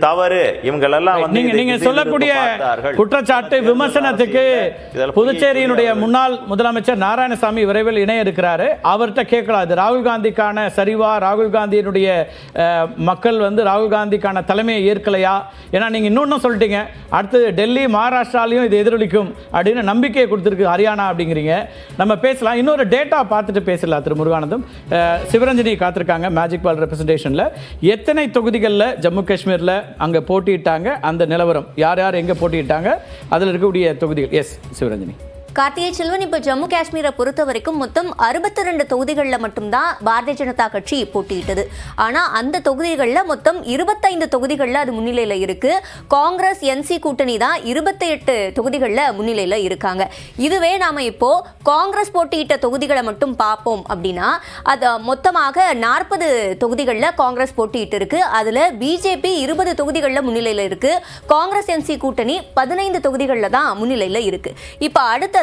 தவறு. இவங்களெல்லாம் நீங்க சொல்லக்கூடிய குற்றச்சாட்டு விமர்சனத்துக்கு புதுச்சேரியினுடைய முன்னாள் முதலமைச்சர் நாராயணசாமி விரைவில் இணைய இருக்கிறாரு. அவர்கிட்ட கேட்கலாம், இது ராகுல் காந்திக்கான சரிவா, ராகுல் காந்தியினுடைய மக்கள் ராகுல் காந்திக்கான தலைமையை ஏற்கலையா? ஏன்னா நீங்க இன்னொன்னு சொல்லிட்டீங்க, அடுத்து டெல்லி மகாராஷ்டிராலையும் இது எதிரொலிக்கும் அப்படின்னு நம்பிக்கையை கொடுத்துருக்கு ஹரியானா அப்படிங்கிறீங்க. நம்ம பேசலாம், இன்னொரு டேட்டா பார்த்துட்டு பேசலாம். திரு முருகானந்தம், சிவரஞ்சனி காத்திருக்காங்க மேஜிக் பால் ரெப்ரசன்டேஷன்ல. எத்தனை தொகுதிகளில் ஜம்மு காஷ்மீர்ல அங்க போட்டியிட்டாங்க, அந்த நிலவரம் யார் யார் எங்க போட்டியிட்டாங்க, அதில் இருக்கக்கூடிய தொகுதிகள். எஸ் சிவரஞ்சனி. கார்த்திகை செல்வன், இப்போ ஜம்மு காஷ்மீரை பொறுத்த வரைக்கும் மொத்தம் 62 தொகுதிகளில் மட்டும்தான் பாரதிய ஜனதா கட்சி போட்டியிட்டது. ஆனால் அந்த தொகுதிகளில் மொத்தம் 25 தொகுதிகளில் அது முன்னிலையில் இருக்கு. காங்கிரஸ் NC கூட்டணி தான் 28 தொகுதிகளில் முன்னிலையில் இருக்காங்க. இதுவே நாம இப்போ காங்கிரஸ் போட்டியிட்ட தொகுதிகளை மட்டும் பார்ப்போம் அப்படின்னா அது மொத்தமாக 40 தொகுதிகளில் காங்கிரஸ் போட்டியிட்டு இருக்கு. அதில் பிஜேபி 20 தொகுதிகளில் முன்னிலையில் இருக்கு. காங்கிரஸ் NC கூட்டணி 15 தொகுதிகளில் தான் முன்னிலையில் இருக்கு. இப்போ அடுத்த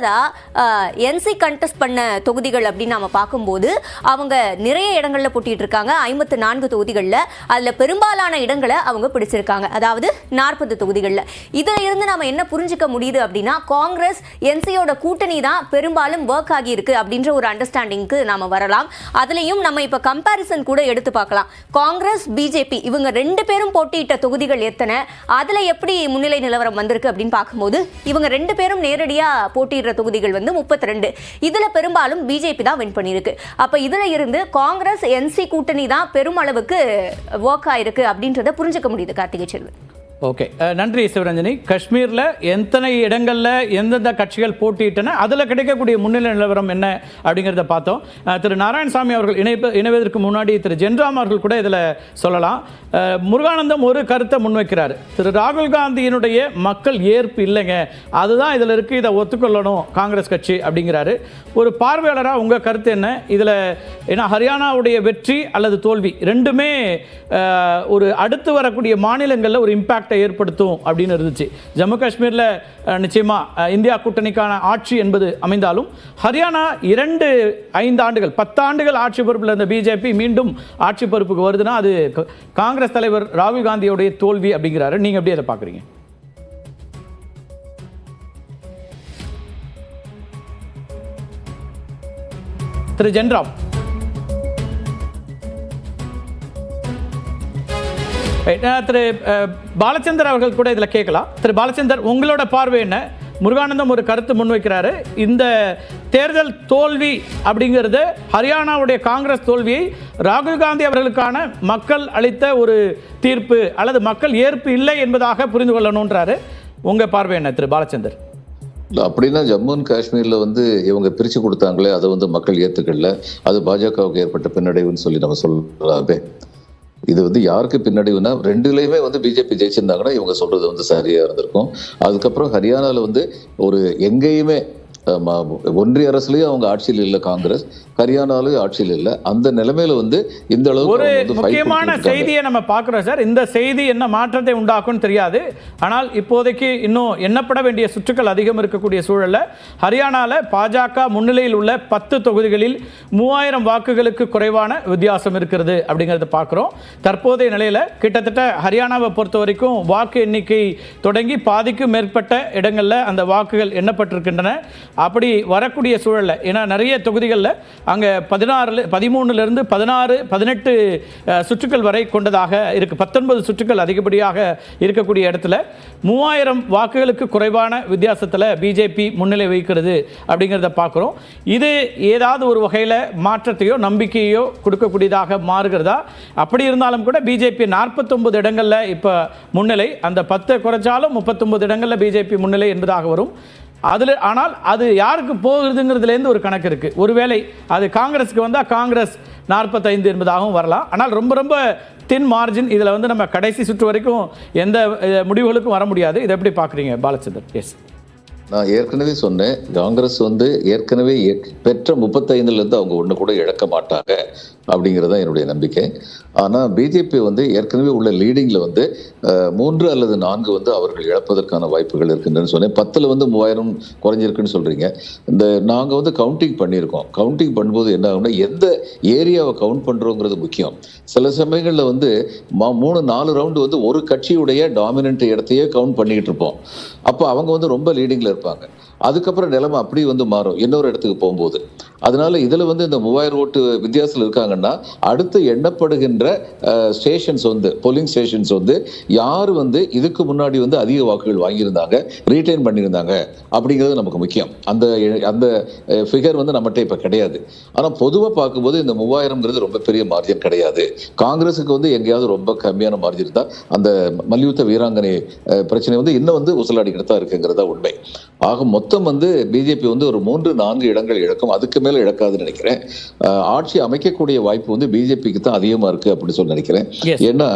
NC கண்டெஸ்ட் பண்ண தொகுதிகள் அப்படின்னு நாம பார்க்கும்போது அவங்க நிறைய இடங்கள்ல போட்டிட்டு இருக்காங்க. 54 தொகுதிகளில் அதுல பெரும்பாலான இடங்களை அவங்க பிடிச்சிருக்காங்க, அதாவது 40 தொகுதிகளில். இதுல இருந்து நாம என்ன புரிஞ்சுக்க முடியுது அப்படின்னா, காங்கிரஸ் NCயோட கூட்டணி தான் பெரும்பாலும் ஒர்க் ஆகி இருக்கு அப்படின்ற ஒரு அண்டர்ஸ்டாண்டிங்க்கு நாம வரலாம். அதுலயும் நம்ம இப்ப கம்பாரிசன் கூட எடுத்து பார்க்கலாம். காங்கிரஸ் பிஜேபி இவங்க 2 பேரும் போட்டியிட்ட தொகுதிகள் எத்தனை, அதுல எப்படி முன்னிலை நிலவரம் வந்திருக்கு அப்படின்னு பார்க்கும்போது இவங்க 2 பேரும் நேரடியா போட்டி தொகுதிகள் 32. இதுல பெரும்பாலும் பிஜேபி தான் வின் பண்ணிருக்கு. அப்ப இதுல இருந்து காங்கிரஸ் NC கூட்டணி தான் பெருமளவுக்கு ஒர்க் ஆயிருக்கு அப்படின்றத புரிஞ்சுக்க முடியுது கார்த்திகை செல்வன். ஓகே, நன்றி சிவரஞ்சனி. காஷ்மீரில் எத்தனை இடங்களில் எந்தெந்த கட்சிகள் போட்டியிட்டன, அதில் கிடைக்கக்கூடிய முன்னிலை நிலவரம் என்ன அப்படிங்கிறத பார்த்தோம். திரு நாராயணசாமி அவர்கள் இணைவதற்கு முன்னாடி திரு ஜென்ராம் அவர்கள் கூட இதில் சொல்லலாம். முருகானந்தம் ஒரு கருத்தை முன்வைக்கிறார், திரு ராகுல் காந்தியினுடைய மக்கள் ஏற்பு இல்லைங்க, அதுதான் இதில் இருக்குது, இதை ஒத்துக்கொள்ளணும் காங்கிரஸ் கட்சி அப்படிங்கிறாரு. ஒரு பார்வையாளராக உங்கள் கருத்து என்ன இதில்? ஏன்னா ஹரியானாவுடைய வெற்றி அல்லது தோல்வி ரெண்டுமே ஒரு அடுத்து வரக்கூடிய மாநிலங்களில் ஒரு இம்பாக்ட் ஏற்படுத்தும் அப்படின்னு இருந்துச்சு. ஜம்மு காஷ்மீரில் நிச்சயமா இந்தியா கூட்டணிக்கான ஆட்சி என்பது அமைந்தாலும் ஹரியானா 5 ஆண்டுகள் 10 ஆண்டுகள் ஆட்சி பொறுப்பில் இருந்த பிஜேபி மீண்டும் ஆட்சி பொறுப்புக்கு வருதுன்னா அது காங்கிரஸ் தலைவர் ராகுல் காந்தியோடைய தோல்வி அப்படிங்கிறாரு. நீங்க எப்படி அதை பார்க்குறீங்க? திரு ஜென்ராம். திரு பாலச்சந்தர் அவர்கள் கூட இதில் கேட்கலாம். திரு பாலச்சந்தர், உங்களோட பார்வை என்ன? முருகானந்தம் ஒரு கருத்து முன்வைக்கிறாரு, இந்த தேர்தல் தோல்வி அப்படிங்கிறது ஹரியானாவுடைய காங்கிரஸ் தோல்வியை ராகுல் காந்தி அவர்களுக்கான மக்கள் அளித்த ஒரு தீர்ப்பு அல்லது மக்கள் ஏற்பு இல்லை என்பதாக புரிந்து கொள்ளணுன்றாரு. உங்க பார்வை என்ன திரு பாலச்சந்தர்? அப்படின்னா ஜம்மு அண்ட் காஷ்மீர்ல இவங்க பிரிச்சு கொடுத்தாங்களே, அதை மக்கள் ஏத்துக்கல, அது பாஜகவுக்கு ஏற்பட்ட பின்னடைவுன்னு சொல்லி நம்ம சொல்றாவே. இது யாருக்கு பின்னடைவுனா, ரெண்டுலையுமே பிஜேபி ஜெயிச்சிருந்தாங்கன்னா இவங்க சொல்றது சரியா இருந்திருக்கும். அதுக்கப்புறம் ஹரியானால ஒரு எங்கேயுமே ஒன்றிய அரசுலயும் அவங்க ஆட்சியில் இல்லை, காங்கிரஸ் ஹரியானாலும் ஆட்சியில் இல்லை. அந்த நிலைமையில இந்த அளவுக்கு ஒரு முக்கியமான செய்தியை நம்ம பார்க்கிறோம் சார். இந்த செய்தி என்ன மாற்றத்தை உண்டாக்கும் தெரியாது, ஆனால் இப்போதைக்கு இன்னும் எண்ணப்பட வேண்டிய சுற்றுகள் அதிகம் இருக்கக்கூடிய சூழல்ல ஹரியானால பாஜக முன்னிலையில் உள்ள 10 தொகுதிகளில் 3000 வாக்குகளுக்கு குறைவான வித்தியாசம் இருக்கிறது அப்படிங்கிறத பார்க்கிறோம். தற்போதைய நிலையில கிட்டத்தட்ட ஹரியானாவை பொறுத்த வரைக்கும் வாக்கு எண்ணிக்கை தொடங்கி பாதிக்கும் மேற்பட்ட இடங்கள்ல அந்த வாக்குகள் எண்ணப்பட்டிருக்கின்றன. அப்படி வரக்கூடிய சூழல்ல, ஏன்னா நிறைய தொகுதிகளில் அங்கே 13 16 18 சுற்றுக்கள் வரை கொண்டதாக இருக்கு. 19 சுற்றுக்கள் அதிகப்படியாக இருக்கக்கூடிய இடத்துல 3000 வாக்குகளுக்கு குறைவான வித்தியாசத்தில் பிஜேபி முன்னிலை வகிக்கிறது அப்படிங்கிறத பார்க்குறோம். இது ஏதாவது ஒரு வகையில் மாற்றத்தையோ நம்பிக்கையோ கொடுக்கக்கூடியதாக மாறுகிறதா? அப்படி இருந்தாலும் கூட பிஜேபி 49 இடங்களில் இப்போ முன்னிலை, அந்த 10 குறைச்சாலும் 39 இடங்களில் பிஜேபி முன்னிலை என்பதாக வரும். ஆனால் அது யாருக்கு போகுதுங்கிறதுலேருந்து ஒரு கணக்கு இருக்கு. ஒருவேளை அது காங்கிரஸுக்கு வந்தால் காங்கிரஸ் 45 என்பதாகவும் வரலாம். ஆனால் ரொம்ப ரொம்ப தின் மார்ஜின். இதில் நம்ம கடைசி சுற்று வரைக்கும் எந்த முடிவுகளுக்கும் வர முடியாது. இதை எப்படி பார்க்குறீங்க பாலச்சந்தர்? எஸ், நான் ஏற்கனவே சொன்னேன், காங்கிரஸ் ஏற்கனவே பெற்ற 35லேருந்து அவங்க ஒன்று கூட இழக்க மாட்டாங்க. அப்படிங்கிறது தான் என்னுடைய நம்பிக்கை. ஆனால் பிஜேபி வந்து ஏற்கனவே உள்ள லீடிங்கில் வந்து 3 அல்லது 4 வந்து அவர்கள் இழப்பதற்கான வாய்ப்புகள் இருக்குன்னு சொன்னேன். 10ல் வந்து 3000 குறைஞ்சிருக்குன்னு சொல்கிறீங்க. நாங்கள் வந்து கவுண்டிங் பண்ணியிருக்கோம். கவுண்டிங் பண்ணும்போது என்ன ஆகும்னா, எந்த ஏரியாவை கவுண்ட் பண்ணுறோங்கிறது முக்கியம். சில சமயங்களில் வந்து 3-4 ரவுண்டு வந்து ஒரு கட்சியுடைய டாமினன்ட் இடத்தையே கவுண்ட் பண்ணிக்கிட்டு இருப்போம். அப்போ அவங்க வந்து ரொம்ப லீடிங்கில் இருப்பாங்க. அதுக்கப்புறம் நிலைமை அப்படி வந்து மாறும் இன்னொரு இடத்துக்கு போகும்போது. அதனால இதில் வந்து இந்த 3000 ஓட்டு வித்தியாசத்தில் இருக்காங்கன்னா, அடுத்து எண்ணப்படுகின்ற ஸ்டேஷன்ஸ் வந்து போலிங் ஸ்டேஷன்ஸ் வந்து யார் வந்து இதுக்கு முன்னாடி வந்து அதிக வாக்குகள் வாங்கியிருந்தாங்க, ரீட்டைன் பண்ணியிருந்தாங்க அப்படிங்கிறது நமக்கு முக்கியம். அந்த ஃபிகர் வந்து நம்மகிட்ட இப்போ கிடையாது. ஆனால் பொதுவாக பார்க்கும்போது இந்த 3000ங்கிறது ரொம்ப பெரிய மார்ஜின் கிடையாது. காங்கிரஸுக்கு வந்து எங்கேயாவது ரொம்ப கம்மியான மார்ஜின் தான். அந்த மல்யுத்த வீராங்கனை பிரச்சனை வந்து இன்னும் வந்து உசலாடிக்கிட்டு தான் இருக்குங்கிறதா உண்மை. ஆக மொத்தம் வந்து பிஜேபி வந்து ஒரு 3-4 இடங்கள் இழக்கும். அதுக்கு மேலே இழக்காதுன்னு நினைக்கிறேன். ஆட்சி அமைக்கக்கூடிய வாய்ப்பு வந்து பிஜேபிக்கு தான் அதிகமாக இருக்கு அப்படின்னு சொல்லி நினைக்கிறேன். ஏன்னா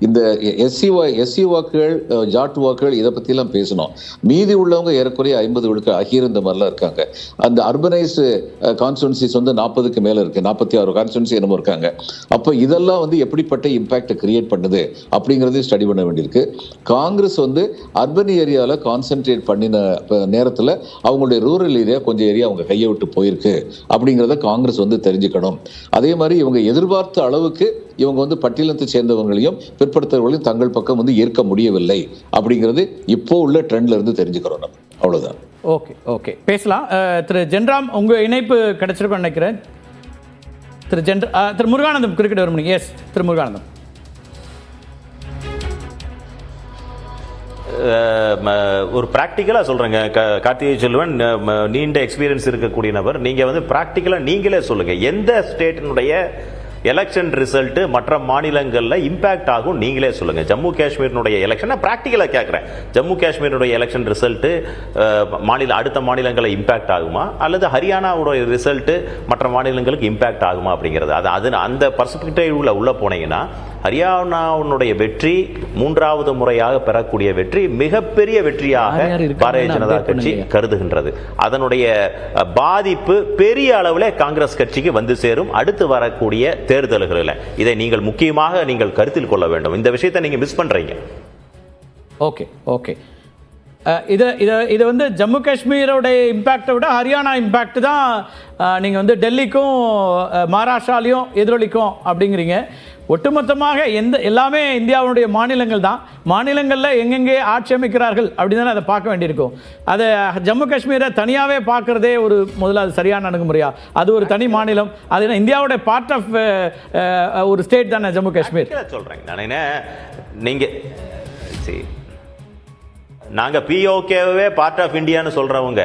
இந்த எஸ்சி வாக்குகள், ஜாட் வாக்குகள் இதை பற்றிலாம் பேசணும். மீதி உள்ளவங்க ஏறக்குறைய 50 விழுக்க அகீர் இந்த மாதிரிலாம் இருக்காங்க. அந்த அர்பனைஸ் கான்ஸ்டிடுவன்சிஸ் வந்து 40க்கு மேலே இருக்கு, 46 கான்ஸ்டிடுவன்சி என்னமோ இருக்காங்க. அப்போ இதெல்லாம் வந்து எப்படிப்பட்ட இம்பாக்ட் கிரியேட் பண்ணுது அப்படிங்கிறதையும் ஸ்டடி பண்ண வேண்டியிருக்கு. காங்கிரஸ் வந்து அர்பன் ஏரியாவில் கான்சென்ட்ரேட் பண்ணின நேரத்தில் அவங்களுடைய ரூரல் ஏரியா கொஞ்சம் ஏரியா அவங்க கையை விட்டு போயிருக்கு அப்படிங்கிறத காங்கிரஸ் வந்து தெரிஞ்சுக்கணும். அதே மாதிரி இவங்க எதிர்பார்த்த அளவுக்கு இவங்க வந்து பட்டியலத்தை சேர்ந்தவங்களையும் பிற்படுத்தவர்களையும் தங்கள் பக்கம் வந்து ஈர்க்க முடியவில்லை அப்படிங்கிறது இப்போ உள்ள ட்ரெண்ட்ல இருந்து தெரிஞ்சுக்கிறோம் நம்ம. அவ்வளவுதான். ஓகே பேசலாம். திரு ஜென்ராம், உங்க இணைப்பு கிடைச்சிருக்கும் நினைக்கிறேன். திரு முருகானந்தம் குறுக்கிட்டு வரும். எஸ் திரு முருகானந்தம். ஒரு ப்ராக்டிக்கலாக சொல்கிறேங்க. கார்த்திகை செல்வன் நீண்ட எக்ஸ்பீரியன்ஸ் இருக்கக்கூடிய நபர். நீங்கள் வந்து ப்ராக்டிக்கலாக நீங்களே சொல்லுங்கள், எந்த ஸ்டேட்டினுடைய எலெக்ஷன் ரிசல்ட் மற்ற மாநிலங்களில் இம்பாக்ட் ஆகும் நீங்களே சொல்லுங்க. ஜம்மு காஷ்மீரினுடைய எலெக்ஷன் ப்ராக்டிக்கலாக கேட்குறேன். ஜம்மு காஷ்மீருடைய எலெக்ஷன் ரிசல்ட் அடுத்த மாநிலங்களில் இம்பாக்ட் ஆகுமா, அல்லது ஹரியானாவுடைய ரிசல்ட் மற்ற மாநிலங்களுக்கு இம்பாக்ட் ஆகுமா அப்படிங்கிறது. அது அந்த பர்ஸ்பெக்டிவ்ல உள்ள போனீங்கன்னா, ஹரியானாவுடைய வெற்றி 3வது முறையாக பெறக்கூடிய வெற்றி மிகப்பெரிய வெற்றியாக பாரதிய ஜனதா கட்சி கருதுகின்றது. அதனுடைய பாதிப்பு பெரிய அளவில் காங்கிரஸ் கட்சிக்கு வந்து சேரும் அடுத்து வரக்கூடிய தேர்தல்களில். இதை நீங்கள் முக்கியமாக நீங்கள் கருத்தில் கொள்ள வேண்டும். இந்த விஷயத்தை நீங்க மிஸ் பண்றீங்க. ஓகே இது வந்து ஜம்மு காஷ்மீரோட இம்பாக்டை விட ஹரியானா இம்பாக்ட் தான் நீங்கள் வந்து டெல்லிக்கும் மகாராஷ்டிராலையும் எதிரொலிக்கும் அப்படிங்கிறீங்க. ஒட்டுமொத்தமாக எல்லாமே இந்தியாவுடைய மாநிலங்கள் தான். மாநிலங்களில் எங்கெங்கே ஆட்சி அமைக்கிறார்கள் அப்படின்னு தானே அதை பார்க்க வேண்டியிருக்கும். அதை ஜம்மு காஷ்மீரை தனியாகவே பார்க்குறதே முதல்ல அது சரியான அணுகுமுறையா? அது ஒரு தனி மாநிலம், அது இந்தியாவோட பார்ட் ஆஃப் ஒரு ஸ்டேட் தானே ஜம்மு காஷ்மீர். சொல்கிறேங்க நீங்கள் நாங்க பிஓகேவே பார்ட் ஆஃப் இந்தியான்னு சொல்றவங்க.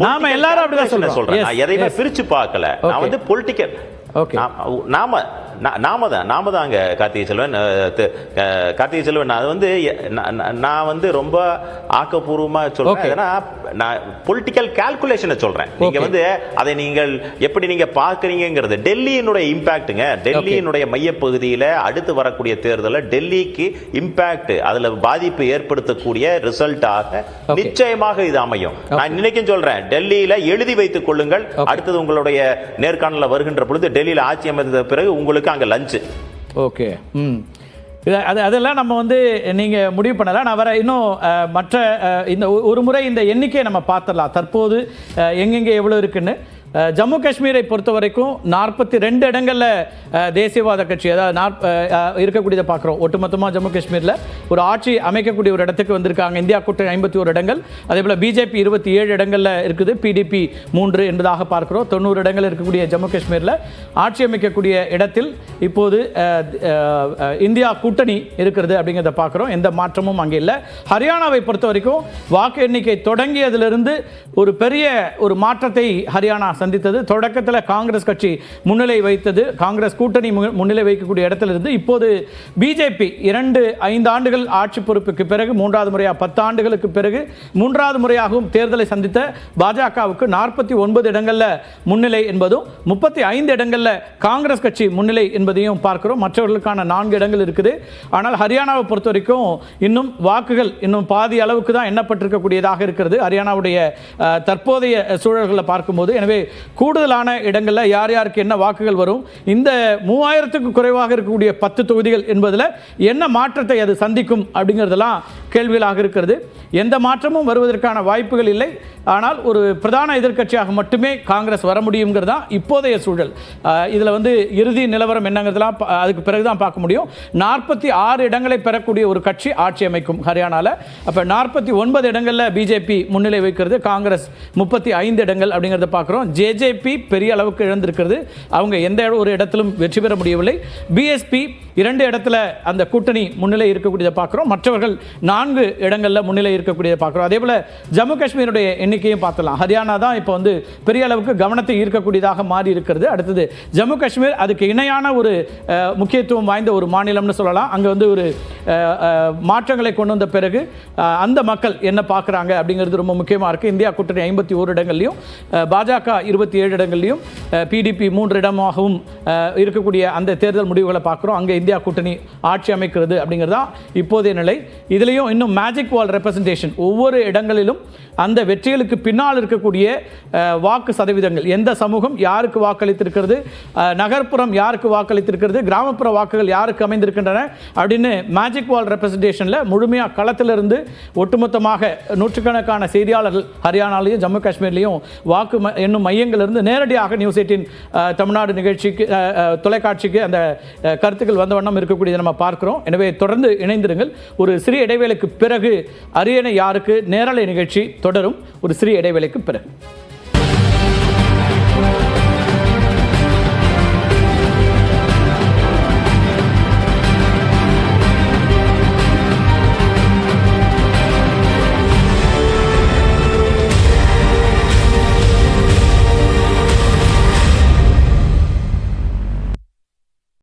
நாம எல்லாரும் அப்படிதான் சொல்றோம். எதையுமே பிரிச்சு பார்க்கல. நான் வந்து பொலிட்டிக்கல் நாம தாங்க கார்த்திகை செல்வன். அது வந்து நான் வந்து ரொம்ப ஆக்கப்பூர்வமாக சொல்றேன். ஏன்னா நான் பொலிட்டிக்கல் கால்குலேஷனை சொல்றேன். நீங்க வந்து அதை நீங்கள் எப்படி நீங்க பார்க்குறீங்கிறது. டெல்லியினுடைய இம்பாக்டுங்க, டெல்லியினுடைய மையப்பகுதியில் அடுத்து வரக்கூடிய தேர்தலில் டெல்லிக்கு இம்பாக்ட், அதுல பாதிப்பு ஏற்படுத்தக்கூடிய ரிசல்ட்டாக நிச்சயமாக இது அமையும். நான் இன்னைக்கும் சொல்றேன், டெல்லியில எழுதி வைத்துக் கொள்ளுங்கள். அடுத்தது உங்களுடைய நேர்காணல வருகின்ற பொழுது டெல்லியில் ஆட்சி அமைந்த பிறகு உங்களுக்கு அங்க லஞ்ச். ஓகே, அதெல்லாம் நம்ம வந்து நீங்க முடிவு பண்ணலாம். நான் வர இன்னும் மற்ற இந்த ஒரு முறை இந்த எண்ணிக்கையை நம்ம பார்த்துடலாம். தற்போது எங்கெங்கே எவ்வளோ இருக்குன்னு. ஜம்மு காஷ்மீரை பொறுத்த வரைக்கும் 42 இடங்களில் தேசியவாத கட்சி இருக்கக்கூடியதை பார்க்குறோம். ஒட்டுமொத்தமாக ஜம்மு காஷ்மீரில் ஒரு ஆட்சி அமைக்கக்கூடிய ஒரு இடத்துக்கு வந்திருக்காங்க. இந்தியா கூட்டணி 51 இடங்கள், அதே போல் பிஜேபி 27 இடங்களில் இருக்குது, பிடிபி 3 என்பதாக பார்க்குறோம். 90 இடங்கள் இருக்கக்கூடிய ஜம்மு காஷ்மீரில் ஆட்சி அமைக்கக்கூடிய இடத்தில் இப்போது இந்தியா கூட்டணி இருக்கிறது அப்படிங்கிறத பார்க்குறோம். எந்த மாற்றமும் அங்கே இல்லை. ஹரியானாவை பொறுத்த வரைக்கும் வாக்கு எண்ணிக்கை தொடங்கியதிலிருந்து ஒரு பெரிய ஒரு மாற்றத்தை ஹரியானா சந்தித்தது. தொடக்கத்தில் காங்கிரஸ் கட்சி முன்னிலை வைத்தது, காங்கிரஸ் கூட்டணி முன்னிலை வைக்கக்கூடிய இடத்துல இருந்து இப்போது பிஜேபி 5 ஆண்டுகள் ஆட்சி பொறுப்புக்கு பிறகு 3வது முறையாக 10 ஆண்டுகளுக்கு பிறகு 3வது முறையாகவும் தேர்தலை சந்தித்த பாஜகவுக்கு 49 இடங்களில் முன்னிலை என்பதும் 35 இடங்களில் காங்கிரஸ் கட்சி முன்னிலை என்பதையும் பார்க்கிறோம். மற்றவர்களுக்கான 4 இடங்கள் இருக்குது. ஆனால் ஹரியானாவை பொறுத்த வரைக்கும் இன்னும் வாக்குகள் இன்னும் பாதி அளவுக்கு தான் எண்ணப்பட்டிருக்கக்கூடியதாக இருக்கிறது ஹரியானாவுடைய தற்போதைய சூழல்களை பார்க்கும்போது. எனவே கூடுதலான இடங்களில் யார் யாருக்கு என்ன வாக்குகள் வரும், இந்த 3000க்கு குறைவாக இருக்கக்கூடிய 10 தொகுதிகள் என்பதில் என்ன மாற்றத்தை அது சந்திக்கும் அப்படிங்கிறதெல்லாம் கேள்விகளாக இருக்கிறது. எந்த மாற்றமும் வருவதற்கான வாய்ப்புகள் இல்லை. ஆனால் ஒரு பிரதான எதிர்க்கட்சியாக மட்டுமே காங்கிரஸ் வர முடியுங்கிறது தான் இப்போதைய சூழல். இதில் இறுதி நிலவரம் என்னங்கிறதுலாம் அதுக்கு பிறகு தான் பார்க்க முடியும். 46 இடங்களை பெறக்கூடிய ஒரு கட்சி ஆட்சி அமைக்கும் ஹரியானாவில். அப்போ 49 இடங்களில் பிஜேபி முன்னிலை வைக்கிறது, காங்கிரஸ் 35 இடங்கள் அப்படிங்கிறத பார்க்குறோம். ஜேஜேபி பெரிய அளவுக்கு இழந்திருக்கிறது, அவங்க எந்த ஒரு இடத்திலும் வெற்றி பெற முடியவில்லை. பிஎஸ்பி 2 இடத்துல அந்த கூட்டணி முன்னிலை இருக்கக்கூடியதை பார்க்குறோம், மற்றவர்கள் 4 இடங்களில் முன்னிலை இருக்கக்கூடியதை பார்க்குறோம். அதே போல் ஜம்மு காஷ்மீருடைய எண்ணிக்கையும் பார்த்தலாம். ஹரியானா தான் இப்போ பெரிய அளவுக்கு கவனத்தை ஈர்க்கக்கூடியதாக மாறி இருக்கிறது. அடுத்தது ஜம்மு காஷ்மீர், அதுக்கு இணையான ஒரு முக்கியத்துவம் வாய்ந்த ஒரு மாநிலம்னு சொல்லலாம். அங்கே ஒரு மாற்றங்களை கொண்டு வந்த பிறகு அந்த மக்கள் என்ன பார்க்குறாங்க அப்படிங்கிறது ரொம்ப முக்கியமாக இருக்குது. இந்தியா கூட்டணி 51 இடங்கள்லையும், பாஜக 27 இடங்கள்லையும், பிடிபி 3 இடமாகவும் இருக்கக்கூடிய அந்த தேர்தல் முடிவுகளை பார்க்குறோம். அங்கே இந்தியா கூட்டணி ஆட்சி அமைக்கிறது அப்படிங்கிறது தான் இப்போதைய நிலை. இதுலேயும் இன்னும் மேஜிக் வால் ரெப்ரசன்டேஷன், ஒவ்வொரு இடங்களிலும் அந்த வெற்றிகளுக்கு பின்னால் இருக்கக்கூடிய வாக்கு சதவீதங்கள், எந்த சமூகம் யாருக்கு வாக்களித்திருக்கிறது, நகர்ப்புறம் யாருக்கு வாக்களித்திருக்கிறது, கிராமப்புற வாக்குகள் யாருக்கு அமைந்திருக்கின்றன அப்படின்னு மேஜிக் வால் ரெப்ரசன்டேஷனில் முழுமையாக களத்திலிருந்து ஒட்டுமொத்தமாக நூற்றுக்கணக்கான செய்தியாளர்கள் ஹரியானாலையும் ஜம்மு காஷ்மீர்லையும் வாக்கு எண்ணும் மையங்களிலிருந்து நேரடியாக நியூஸ் 18 தமிழ்நாடு நிகழ்ச்சிக்கு தொலைக்காட்சிக்கு அந்த கருத்துக்கள் வந்த வண்ணம் இருக்கக்கூடியதை நம்ம பார்க்கிறோம். எனவே தொடர்ந்து இணைந்திருங்கள். ஒரு சிறிய இடைவேளைக்கு பிறகு அரியணை யாருக்கு நேரலை நிகழ்ச்சி தொடரும். ஒரு சிறிய இடைவேளைக்கு பிறகு